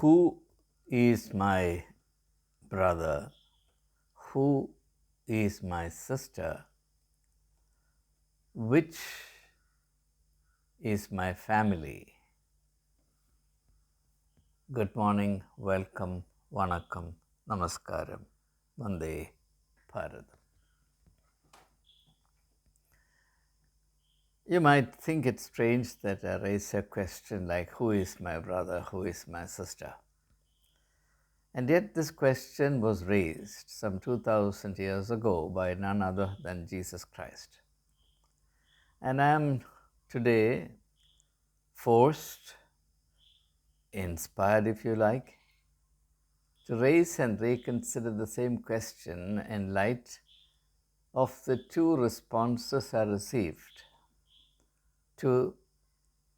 Who is my brother? Who is my sister? Which is my family? Good morning, welcome, vanakkam, namaskaram, Vande Bharat. You might think it's strange that I raise a question like, who is my brother? Who is my sister? And yet this question was raised some 2000 years ago by none other than Jesus Christ. And I am today forced, inspired if you like, to raise and reconsider the same question in light of the two responses I received to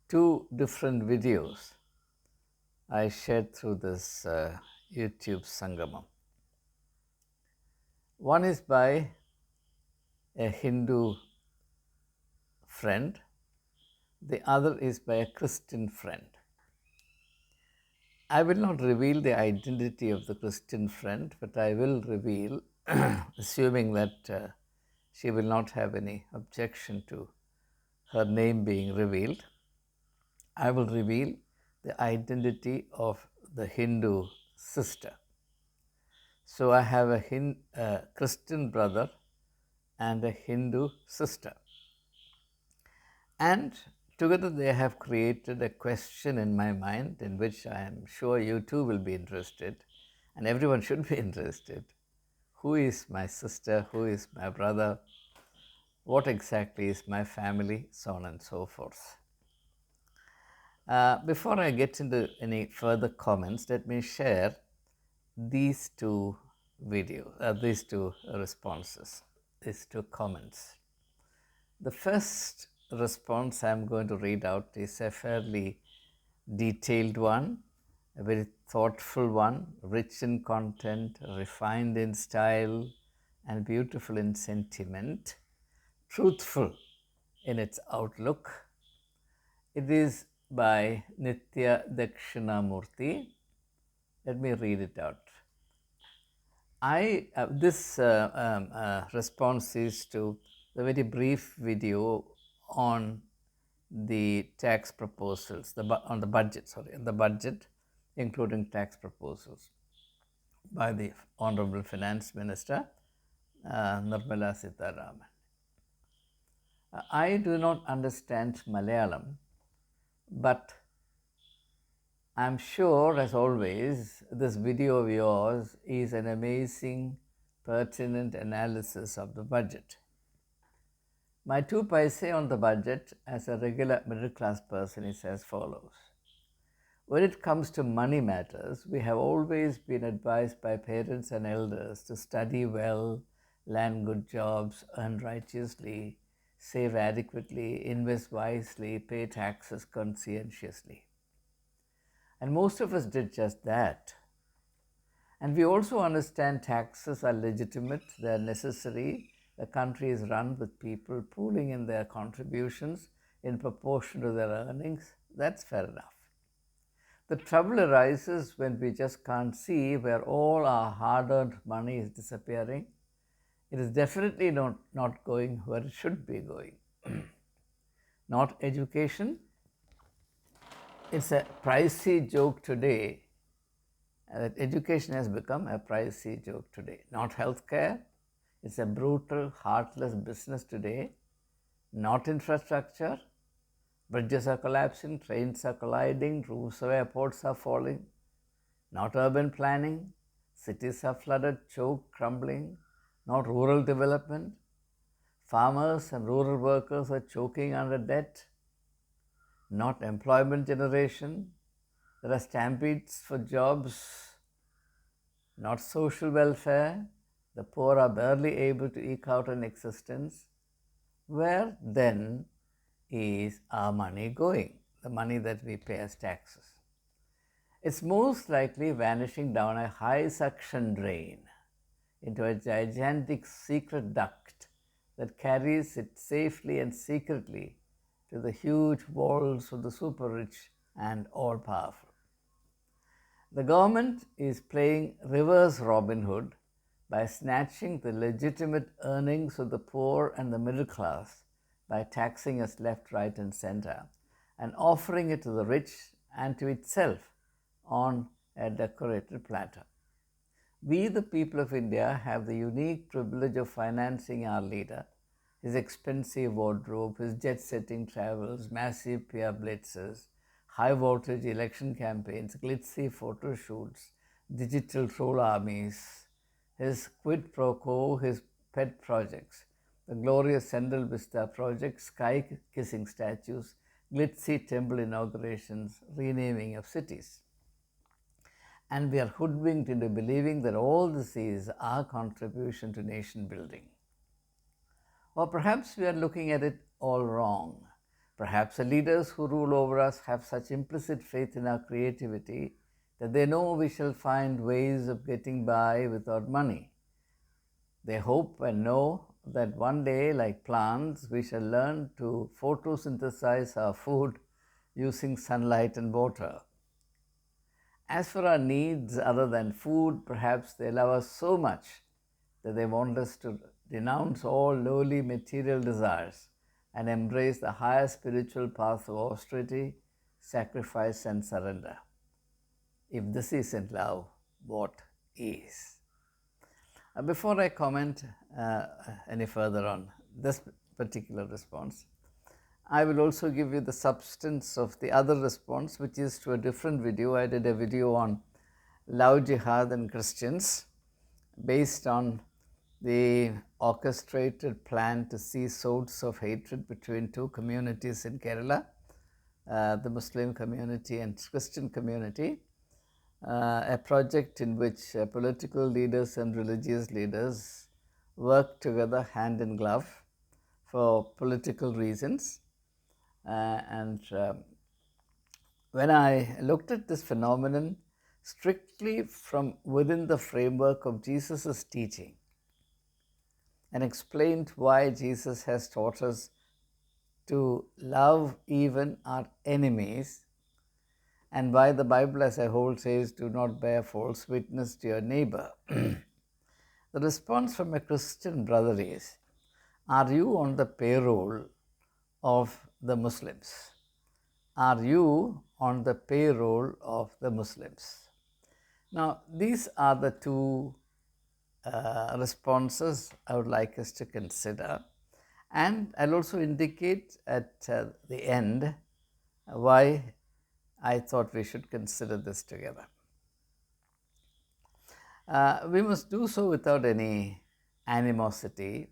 two different videos I shared through this YouTube Sangamam. One is by a Hindu friend, the other is by a Christian friend. I will not reveal the identity of the Christian friend, but I will reveal, assuming that she will not have any objection to her name being revealed, I will reveal the identity of the Hindu sister. So I have a Christian brother and a Hindu sister. And together they have created a question in my mind in which I am sure you too will be interested, and everyone should be interested. Who is my sister? Who is my brother? What exactly is my family? So on and so forth. Before I get into any further comments, let me share these two these two responses, these two comments. The first response I'm going to read out is a fairly detailed one, a very thoughtful one, rich in content, refined in style, and beautiful in sentiment, truthful in its outlook. It is by Nitya Dakshinamurti. Let me read it out. This response is to the very brief video on the tax proposals, on the budget, including tax proposals by the Honorable Finance Minister, Nirmala Sitharaman. I do not understand Malayalam, but I'm sure, as always, this video of yours is an amazing, pertinent analysis of the budget. My 2 paise on the budget as a regular middle class person is as follows. When it comes to money matters, we have always been advised by parents and elders to study well, land good jobs, earn righteously, save adequately, invest wisely, pay taxes conscientiously. And most of us did just that. And we also understand taxes are legitimate, they are necessary. The country is run with people pooling in their contributions in proportion to their earnings. That's fair enough. The trouble arises when we just can't see where all our hard-earned money is disappearing. It is definitely not going where it should be going. Not education. It's a pricey joke today. That education has become a pricey joke today. Not healthcare. It's a brutal, heartless business today. Not infrastructure. Bridges are collapsing, trains are colliding, roofs of airports are falling. Not urban planning. Cities are flooded, choked, crumbling. Not rural development. Farmers and rural workers are choking under debt. Not employment generation. There are stampedes for jobs. Not social welfare. The poor are barely able to eke out an existence. Where then is our money going? The money that we pay as taxes. It's most likely vanishing down a high suction drain into a gigantic secret duct that carries it safely and secretly to the huge vaults of the super rich and all powerful. The government is playing reverse Robin Hood by snatching the legitimate earnings of the poor and the middle class by taxing us left, right, and center, and offering it to the rich and to itself on a decorated platter. We, the people of India, have the unique privilege of financing our leader, his expensive wardrobe, his jet-setting travels, massive PR blitzes, high-voltage election campaigns, glitzy photo shoots, digital troll armies, his quid pro quo, his pet projects, the glorious Central Vista project, sky-kissing statues, glitzy temple inaugurations, renaming of cities. And we are hoodwinked into believing that all this is our contribution to nation building. Or perhaps we are looking at it all wrong. Perhaps the leaders who rule over us have such implicit faith in our creativity that they know we shall find ways of getting by without money. They hope and know that one day, like plants, we shall learn to photosynthesize our food using sunlight and water. As for our needs other than food, perhaps they love us so much that they want us to denounce all lowly material desires and embrace the higher spiritual path of austerity, sacrifice, and surrender. If this isn't love, what is? Before I comment any further on this particular response, I will also give you the substance of the other response, which is to a different video. I did a video on love, jihad, and Christians based on the orchestrated plan to see swords of hatred between two communities in Kerala, the Muslim community and Christian community, a project in which political leaders and religious leaders work together hand in glove for political reasons. When I looked at this phenomenon strictly from within the framework of Jesus' teaching and explained why Jesus has taught us to love even our enemies, and why the Bible as a whole says, do not bear false witness to your neighbor. The response from a Christian brother is, are you on the payroll of the Muslims? Are you on the payroll of the Muslims? Now, these are the two responses I would like us to consider. And I'll also indicate at the end why I thought we should consider this together. We must do so without any animosity,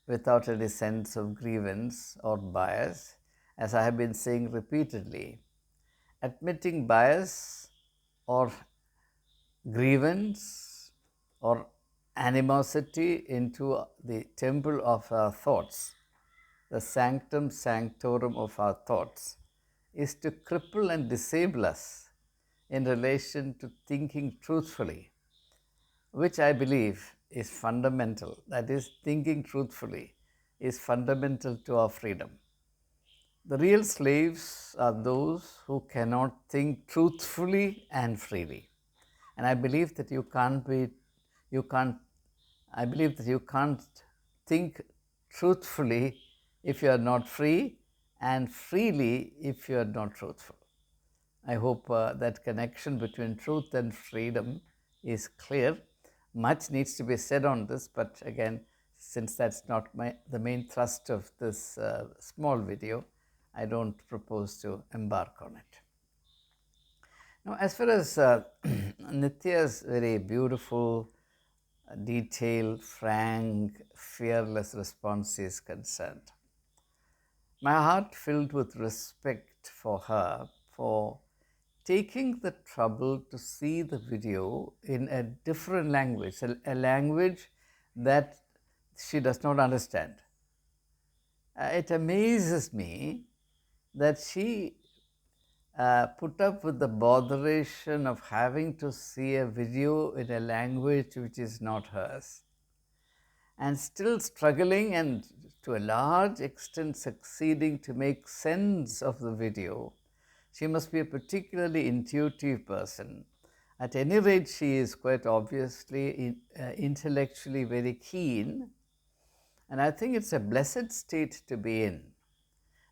without any sense of grievance or bias, as I have been saying repeatedly. Admitting bias or grievance or animosity into the temple of our thoughts, the sanctum sanctorum of our thoughts, is to cripple and disable us in relation to thinking truthfully, which I believe is fundamental. That is, thinking truthfully is fundamental to our freedom. The real slaves are those who cannot think truthfully and freely. And I believe that you can't think truthfully if you are not free, and freely if you are not truthful. I hope that connection between truth and freedom is clear. Much needs to be said on this, but again, since that's not the main thrust of this small video, I don't propose to embark on it. Now, as far as Nitya's very beautiful, detailed, frank, fearless response is concerned, my heart filled with respect for her for taking the trouble to see the video in a different language, a language that she does not understand. It amazes me that she put up with the botheration of having to see a video in a language which is not hers, and still struggling and to a large extent succeeding to make sense of the video. She must be a particularly intuitive person. At any rate, she is quite obviously intellectually very keen, and I think it's a blessed state to be in.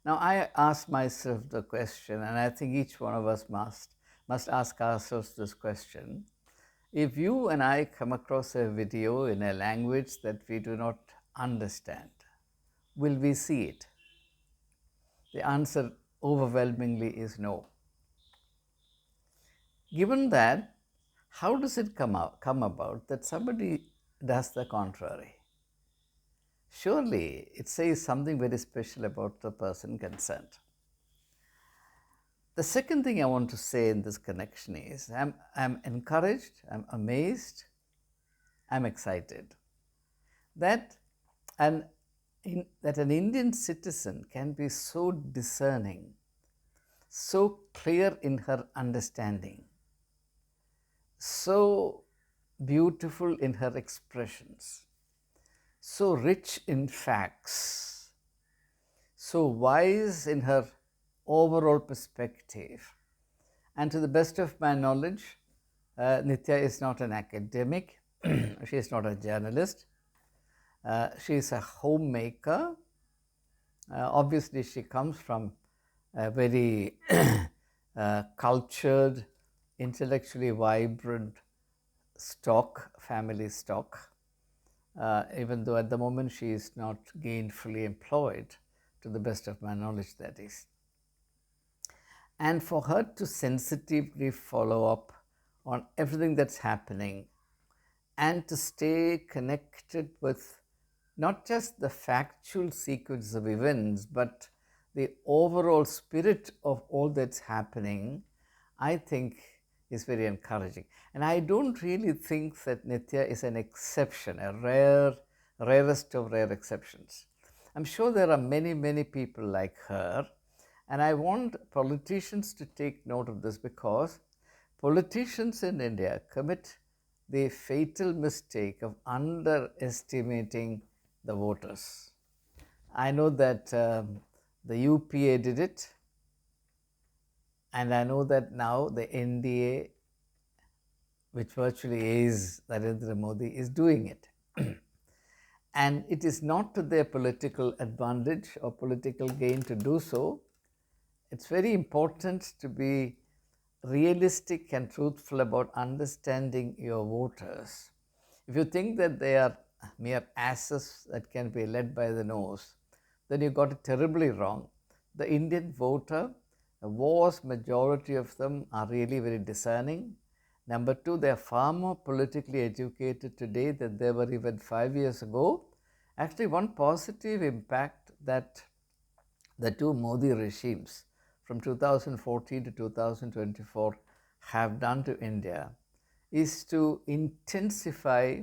Now, I ask myself the question, and I think each one of us must ask ourselves this question. If you and I come across a video in a language that we do not understand, will we see it? The answer overwhelmingly is no. Given that, how does it come about that somebody does the contrary? Surely it says something very special about the person concerned. The second thing I want to say in this connection is I'm encouraged, I'm amazed, I'm excited that an Indian citizen can be so discerning, so clear in her understanding, so beautiful in her expressions, so rich in facts, so wise in her overall perspective. And to the best of my knowledge, Nitya is not an academic, she is not a journalist, she is a homemaker. Obviously, she comes from a very cultured, intellectually vibrant family stock, even though at the moment she is not gainfully employed, to the best of my knowledge, that is. And for her to sensitively follow up on everything that's happening and to stay connected with not just the factual sequence of events, but the overall spirit of all that's happening, I think is very encouraging. And I don't really think that Nitya is an exception, a rarest of rare exceptions. I'm sure there are many, many people like her. And I want politicians to take note of this, because politicians in India commit the fatal mistake of underestimating the voters. I know that the UPA did it, and I know that now the NDA, which virtually is Narendra Modi, is doing it. And it is not to their political advantage or political gain to do so. It's very important to be realistic and truthful about understanding your voters. If you think that they are mere asses that can be led by the nose, then you got it terribly wrong. The Indian voter, a vast majority of them are really very discerning. Number two, they are far more politically educated today than they were even 5 years ago. Actually, one positive impact that the two Modi regimes from 2014 to 2024 have done to India is to intensify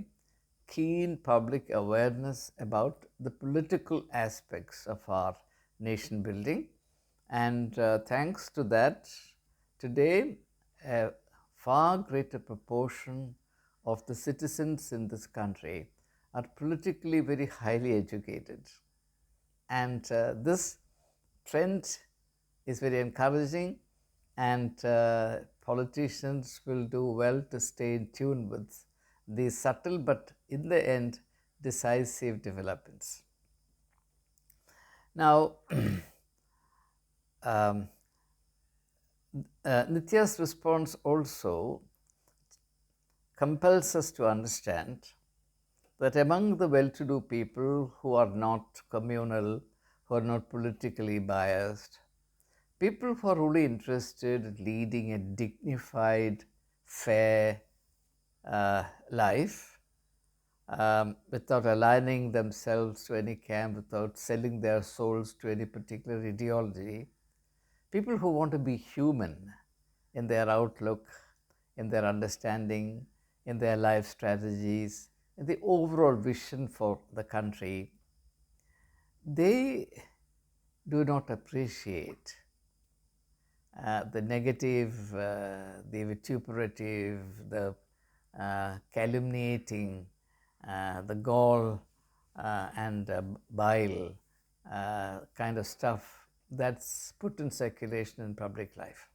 keen public awareness about the political aspects of our nation building. And thanks to that, today a far greater proportion of the citizens in this country are politically very highly educated. And this trend is very encouraging, and politicians will do well to stay in tune with these subtle but in the end decisive developments. Now, Nitya's response also compels us to understand that among the well-to-do people who are not communal, who are not politically biased, people who are really interested in leading a dignified, fair life, without aligning themselves to any camp, without selling their souls to any particular ideology, people who want to be human in their outlook, in their understanding, in their life strategies, in the overall vision for the country, they do not appreciate the negative, the vituperative, the calumniating, the gall and bile kind of stuff that's put in circulation in public life.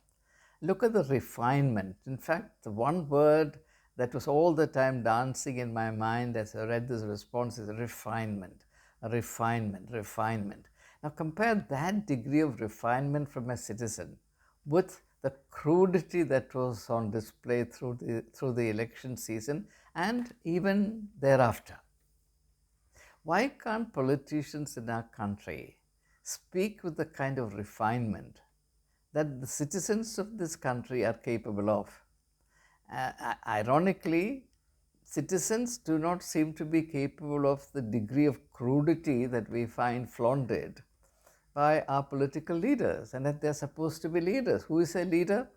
Look at the refinement. In fact, the one word that was all the time dancing in my mind as I read this response is refinement, refinement, refinement. Now compare that degree of refinement from a citizen with the crudity that was on display through the election season and even thereafter. Why can't politicians in our country speak with the kind of refinement that the citizens of this country are capable of? Ironically, citizens do not seem to be capable of the degree of crudity that we find flaunted by our political leaders, and that they're supposed to be leaders. Who is a leader?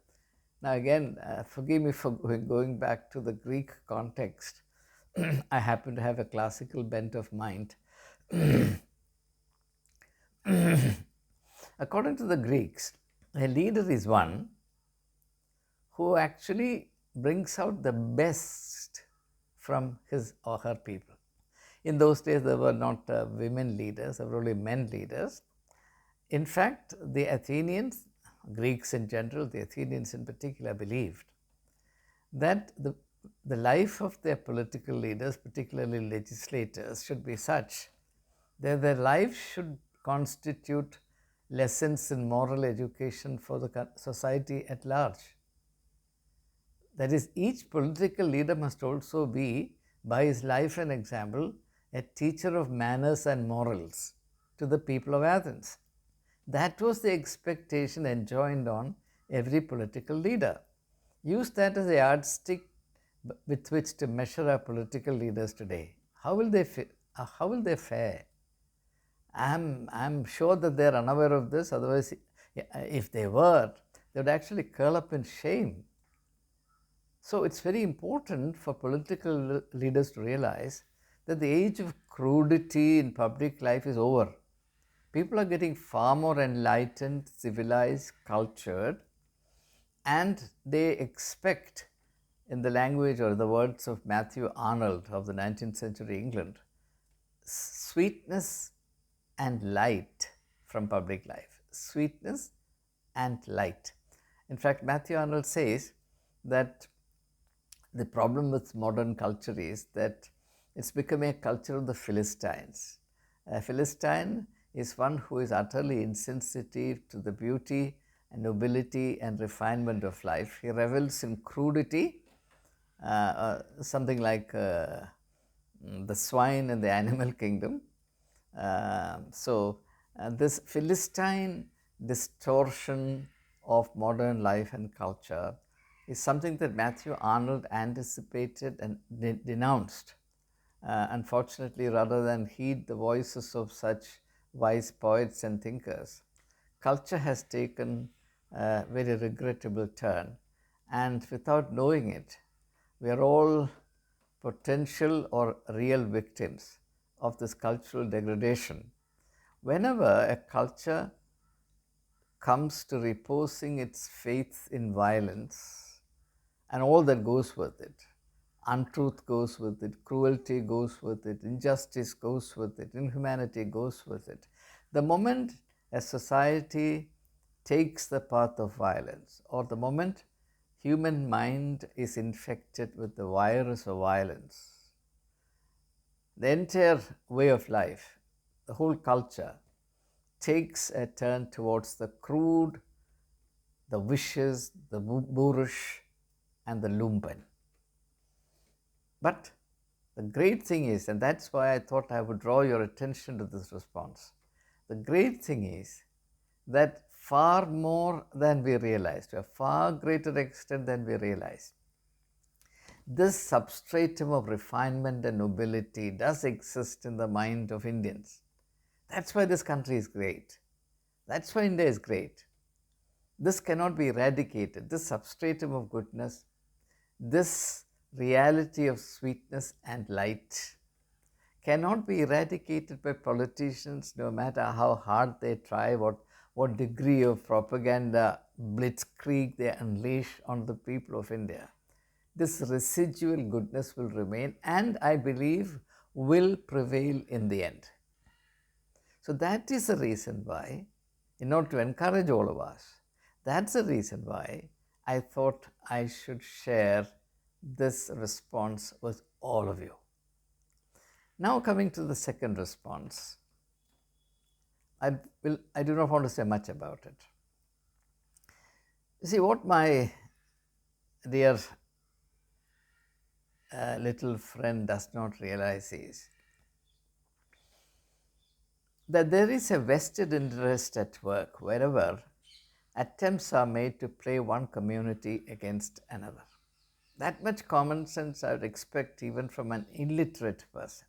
Now, again, forgive me for going back to the Greek context. I happen to have a classical bent of mind. According to the Greeks, a leader is one who actually brings out the best from his or her people. In those days, there were not women leaders, there were only men leaders. In fact, the Athenians, Greeks in general, the Athenians in particular, believed that the life of their political leaders, particularly legislators, should be such that their life should constitute lessons in moral education for the society at large. That is, each political leader must also be, by his life and example, a teacher of manners and morals to the people of Athens. That was the expectation enjoined on every political leader. Use that as a yardstick with which to measure our political leaders today. How will they fare? I'm sure that they're unaware of this. Otherwise, if they were, they would actually curl up in shame. So it's very important for political leaders to realize that the age of crudity in public life is over. People are getting far more enlightened, civilized, cultured, and they expect, in the language or the words of Matthew Arnold of the 19th century England, sweetness and light from public life. Sweetness and light. In fact, Matthew Arnold says that the problem with modern culture is that it's become a culture of the Philistines. A Philistine is one who is utterly insensitive to the beauty and nobility and refinement of life. He revels in crudity, something like the swine in the animal kingdom. This Philistine distortion of modern life and culture is something that Matthew Arnold anticipated and denounced. Unfortunately, rather than heed the voices of such wise poets and thinkers, culture has taken a very regrettable turn, and without knowing it, we are all potential or real victims of this cultural degradation. Whenever a culture comes to reposing its faith in violence and all that goes with it, untruth goes with it, cruelty goes with it, injustice goes with it, inhumanity goes with it. The moment a society takes the path of violence, or the moment human mind is infected with the virus of violence, the entire way of life, the whole culture, takes a turn towards the crude, the vicious, the boorish, and the lumpen. But the great thing is, and that's why I thought I would draw your attention to this response, the great thing is that far more than we realize, to a far greater extent than we realize, this substratum of refinement and nobility does exist in the mind of Indians. That's why this country is great. That's why India is great. This cannot be eradicated. This substratum of goodness, this reality of sweetness and light cannot be eradicated by politicians, no matter how hard they try, what degree of propaganda blitzkrieg they unleash on the people of India. This residual goodness will remain, and I believe will prevail in the end. So that is the reason why, in order to encourage all of us, that's the reason why I thought I should share this response with all of you. Now coming to the second response, I do not want to say much about it. You see, what my dear little friend does not realize is that there is a vested interest at work wherever attempts are made to play one community against another. That much common sense I would expect even from an illiterate person.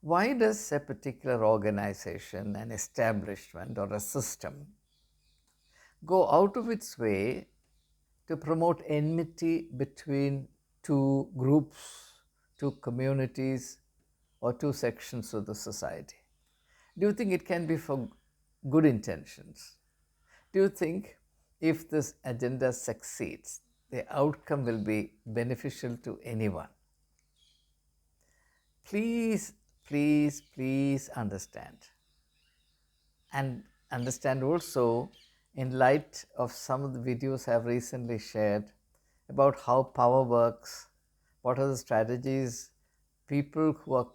Why does a particular organization, an establishment, or a system go out of its way to promote enmity between two groups, two communities, or two sections of the society? Do you think it can be for good intentions? Do you think if this agenda succeeds, the outcome will be beneficial to anyone? Please, please, please understand. And understand also, in light of some of the videos I have recently shared about how power works, what are the strategies people who are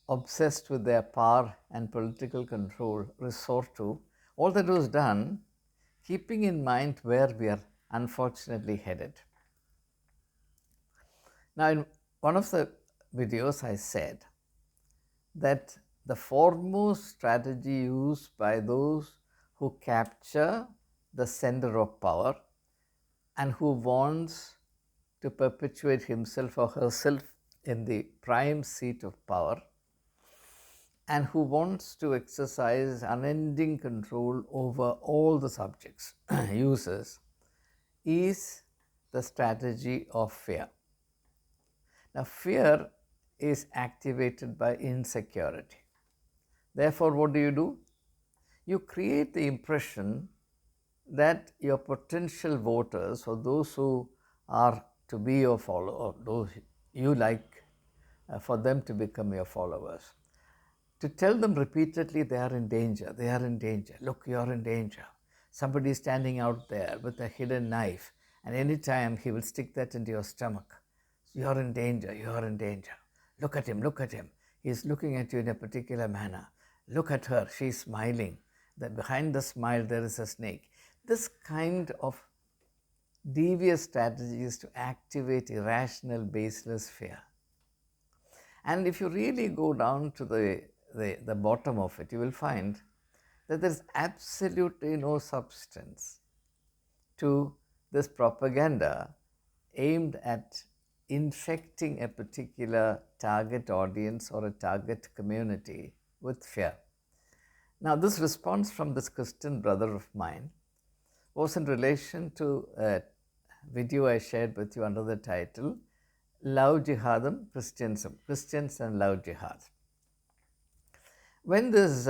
obsessed with their power and political control resort to, all that was done keeping in mind where we are unfortunately headed. Now, in one of the videos, I said that the foremost strategy used by those who capture the center of power and who wants to perpetuate himself or herself in the prime seat of power and who wants to exercise unending control over all the subjects, users, is the strategy of fear. Now, fear is activated by insecurity. Therefore, what do? You create the impression that your potential voters, or those who are to be your followers, those you like for them to become your followers, to tell them repeatedly they are in danger, they are in danger, look, you are in danger. Somebody is standing out there with a hidden knife, and anytime he will stick that into your stomach. You are in danger, you are in danger. Look at him, look at him. He is looking at you in a particular manner. Look at her, she is smiling. That behind the smile there is a snake. This kind of devious strategies to activate irrational, baseless fear. And if you really go down to the bottom of it, you will find that there is absolutely no substance to this propaganda aimed at infecting a particular target audience or a target community with fear. Now, this response from this Christian brother of mine was in relation to a video I shared with you under the title, Love Jihadum, Christians and Love Jihad. When this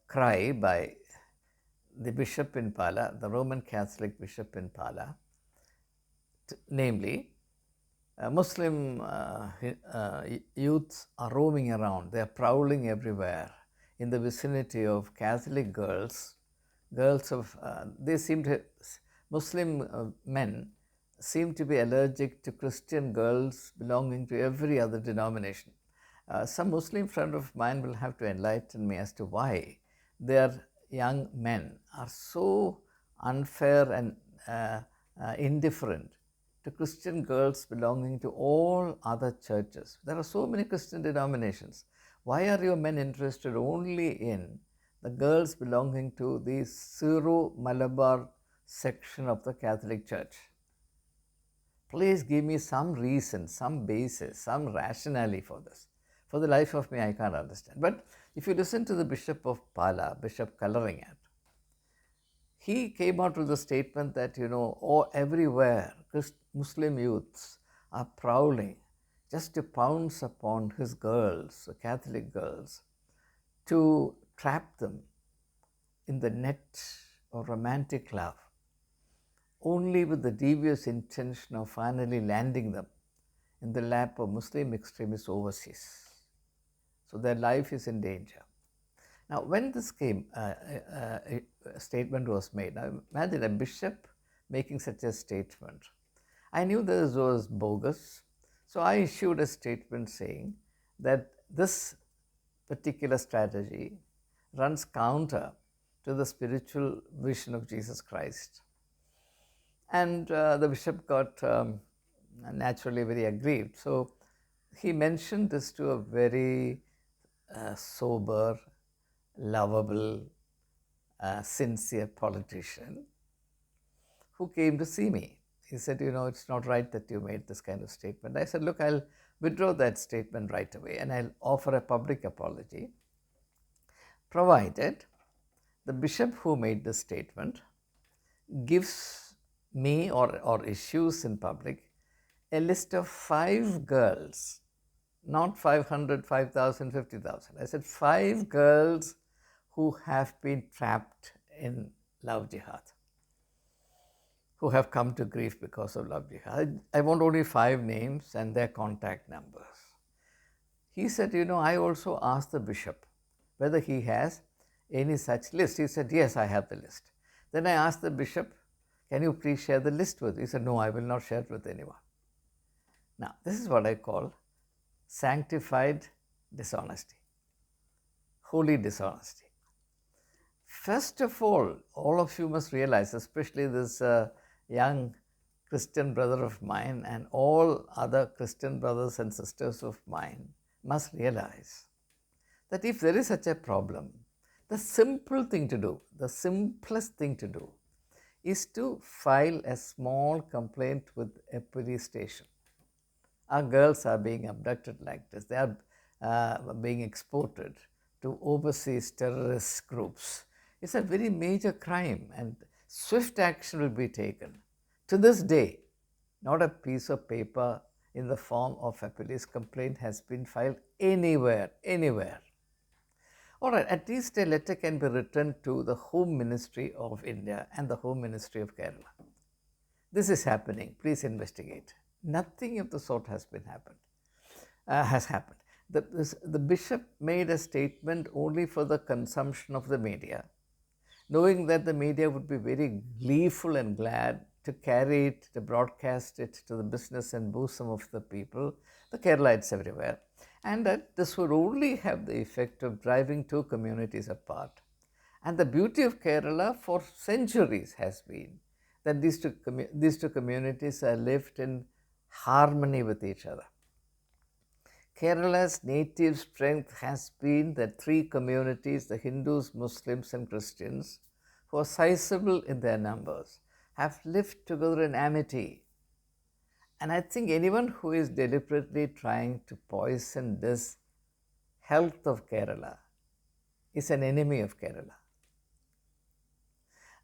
cry by the bishop in Pala, the Roman Catholic bishop in Pala, namely, Muslim youths are roaming around, they are prowling everywhere in the vicinity of Catholic girls of, Muslim men seem to be allergic to Christian girls belonging to every other denomination. Some Muslim friend of mine will have to enlighten me as to why their young men are so unfair and indifferent to Christian girls belonging to all other churches. There are so many Christian denominations. Why are your men interested only in the girls belonging to the Syro-Malabar section of the Catholic Church? Please give me some reason, some basis, some rationale for this. For the life of me, I can't understand. But if you listen to the Bishop of Pala, Bishop Kalaringat, he came out with a statement that, everywhere Muslim youths are prowling just to pounce upon his girls, Catholic girls, to trap them in the net of romantic love, only with the devious intention of finally landing them in the lap of Muslim extremists overseas. So their life is in danger. Now, when this statement was made, now imagine a bishop making such a statement. I knew this was bogus, so I issued a statement saying that this particular strategy runs counter to the spiritual vision of Jesus Christ. And the bishop got naturally very aggrieved. So he mentioned this to a very sober, lovable, sincere politician who came to see me. He said, it's not right that you made this kind of statement. I said, look, I'll withdraw that statement right away and I'll offer a public apology, provided the bishop who made the statement gives me or issues in public a list of 5 girls, not 500, 5,000, 50,000. I said 5 girls who have been trapped in love jihad, who have come to grief because of love jihad. I want only 5 names and their contact numbers. He said, I also asked the bishop whether he has any such list. He said, yes, I have the list. Then I asked the bishop, can you please share the list with me? He said, no, I will not share it with anyone. Now, this is what I call sanctified dishonesty, holy dishonesty. First of all of you must realize, especially this young Christian brother of mine and all other Christian brothers and sisters of mine must realize that if there is such a problem, the simplest thing to do is to file a small complaint with a police station. Our girls are being abducted like this. They are being exported to overseas terrorist groups. It's a very major crime and swift action will be taken. To this day, not a piece of paper in the form of a police complaint has been filed anywhere. All right, at least a letter can be written to the Home Ministry of India and the Home Ministry of Kerala. This is happening. Please investigate. Nothing of the sort has happened. The bishop made a statement only for the consumption of the media, knowing that the media would be very gleeful and glad to carry it, to broadcast it to the business and bosom of the people, the Keralites everywhere, and that this would only have the effect of driving 2 communities apart. And the beauty of Kerala for centuries has been that these two communities are lived in harmony with each other. Kerala's native strength has been that 3 communities, the Hindus, Muslims and Christians, who are sizable in their numbers, have lived together in amity. And I think anyone who is deliberately trying to poison this health of Kerala is an enemy of Kerala.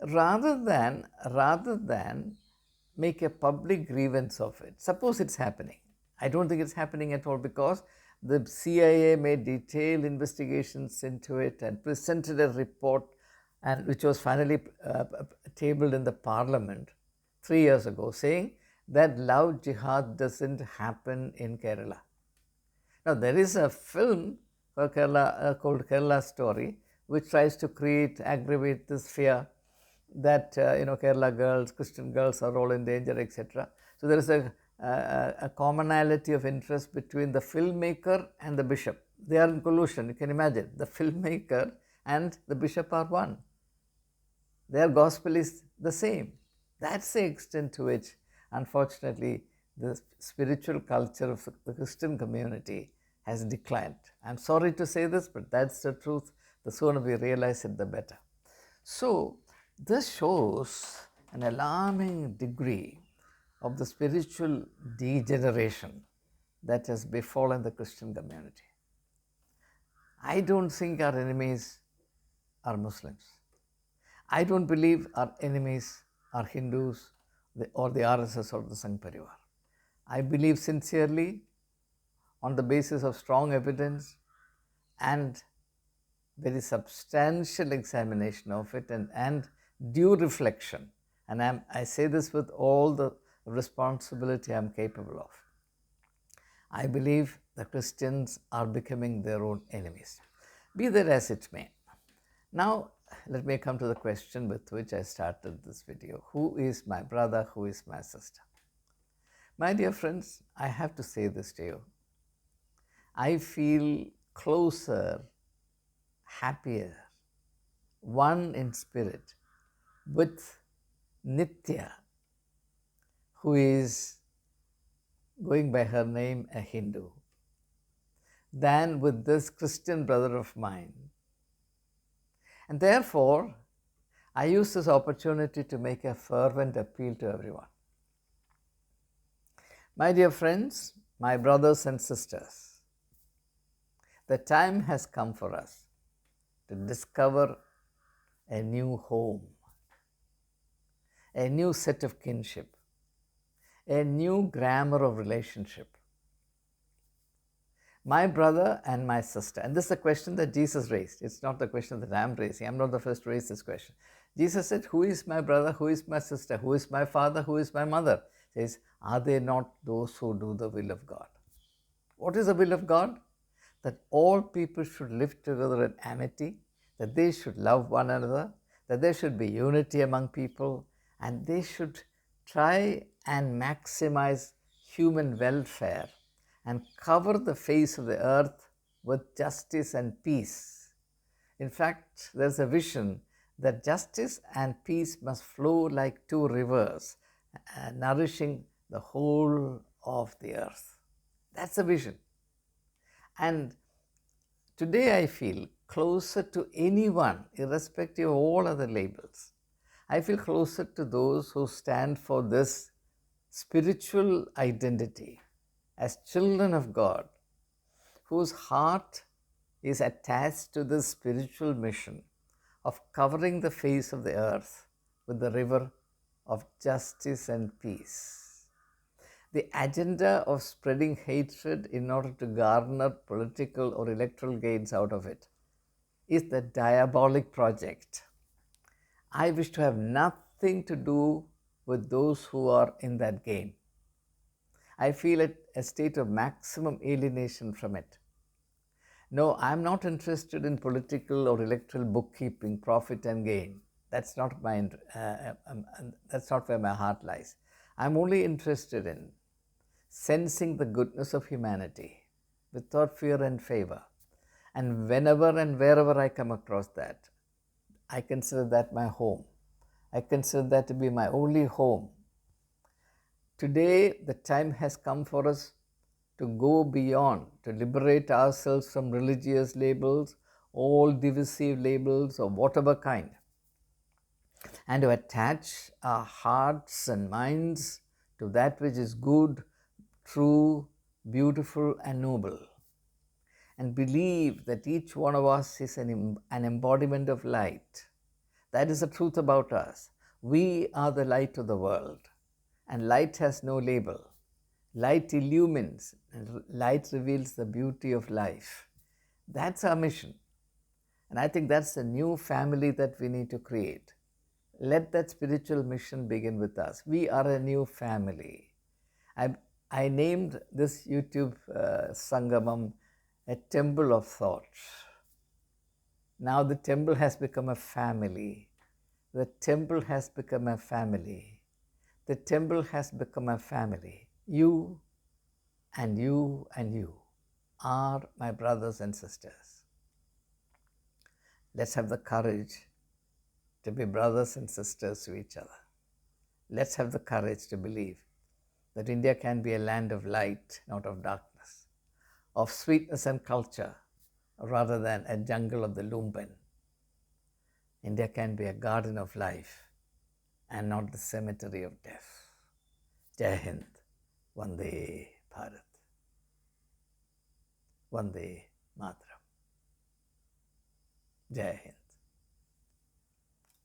Rather than make a public grievance of it, suppose it's happening. I don't think it's happening at all, because the CIA made detailed investigations into it and presented a report, and which was finally tabled in the parliament 3 years ago, saying that love jihad doesn't happen in Kerala. Now, there is a film called Kerala Story, which tries to aggravate this fear that Kerala girls, Christian girls are all in danger, etc. So there is a commonality of interest between the filmmaker and the bishop. They are in collusion. You can imagine, the filmmaker and the bishop are one. Their gospel is the same. That's the extent to which, unfortunately, the spiritual culture of the Christian community has declined. I'm sorry to say this, but that's the truth. The sooner we realize it, the better. So this shows an alarming degree of the spiritual degeneration that has befallen the Christian community. I don't think our enemies are Muslims. I don't believe our enemies are Hindus or the RSS or the Sangh Parivar. I believe sincerely, on the basis of strong evidence and very substantial examination of it and due reflection, and I say this with all the responsibility I'm capable of, I believe the Christians are becoming their own enemies, be that as it may. Now, let me come to the question with which I started this video. Who is my brother? Who is my sister? My dear friends, I have to say this to you. I feel closer, happier, one in spirit with Nitya, who is going by her name a Hindu, than with this Christian brother of mine. And therefore, I use this opportunity to make a fervent appeal to everyone. My dear friends, my brothers and sisters, the time has come for us to discover a new home, a new set of kinship, a new grammar of relationship. My brother and my sister. And this is a question that Jesus raised. It's not the question that I'm raising. I'm not the first to raise this question. Jesus said, who is my brother? Who is my sister? Who is my father? Who is my mother? He says, are they not those who do the will of God? What is the will of God? That all people should live together in amity, that they should love one another, that there should be unity among people, and they should try and maximize human welfare and cover the face of the earth with justice and peace. In fact, there's a vision that justice and peace must flow like two rivers, nourishing the whole of the earth. That's the vision. And today I feel closer to anyone, irrespective of all other labels. I feel closer to those who stand for this spiritual identity as children of God, whose heart is attached to this spiritual mission of covering the face of the earth with the river of justice and peace. The agenda of spreading hatred in order to garner political or electoral gains out of it is the diabolic project. I wish to have nothing to do with those who are in that game. I feel a state of maximum alienation from it. No, I'm not interested in political or electoral bookkeeping, profit and gain. That's not that's not where my heart lies. I'm only interested in sensing the goodness of humanity without fear and favor. And whenever and wherever I come across that, I consider that my home. I consider that to be my only home. Today, the time has come for us to go beyond, to liberate ourselves from religious labels, all divisive labels of whatever kind, and to attach our hearts and minds to that which is good, true, beautiful, and noble, and believe that each one of us is an embodiment of light. That is the truth about us. We are the light of the world, and light has no label. Light illumines, and light reveals the beauty of life. That's our mission. And I think that's the new family that we need to create. Let that spiritual mission begin with us. We are a new family. I named this YouTube Sangamam a temple of thoughts. Now the temple has become a family. The temple has become a family. The temple has become a family. You and you and you are my brothers and sisters. Let's have the courage to be brothers and sisters to each other. Let's have the courage to believe that India can be a land of light, not of darkness, of sweetness and culture, rather than a jungle of the lumpen. India can be a garden of life and not the cemetery of death. Jai Hind, Vande Bharat, Vande Mataram. Jai Hind.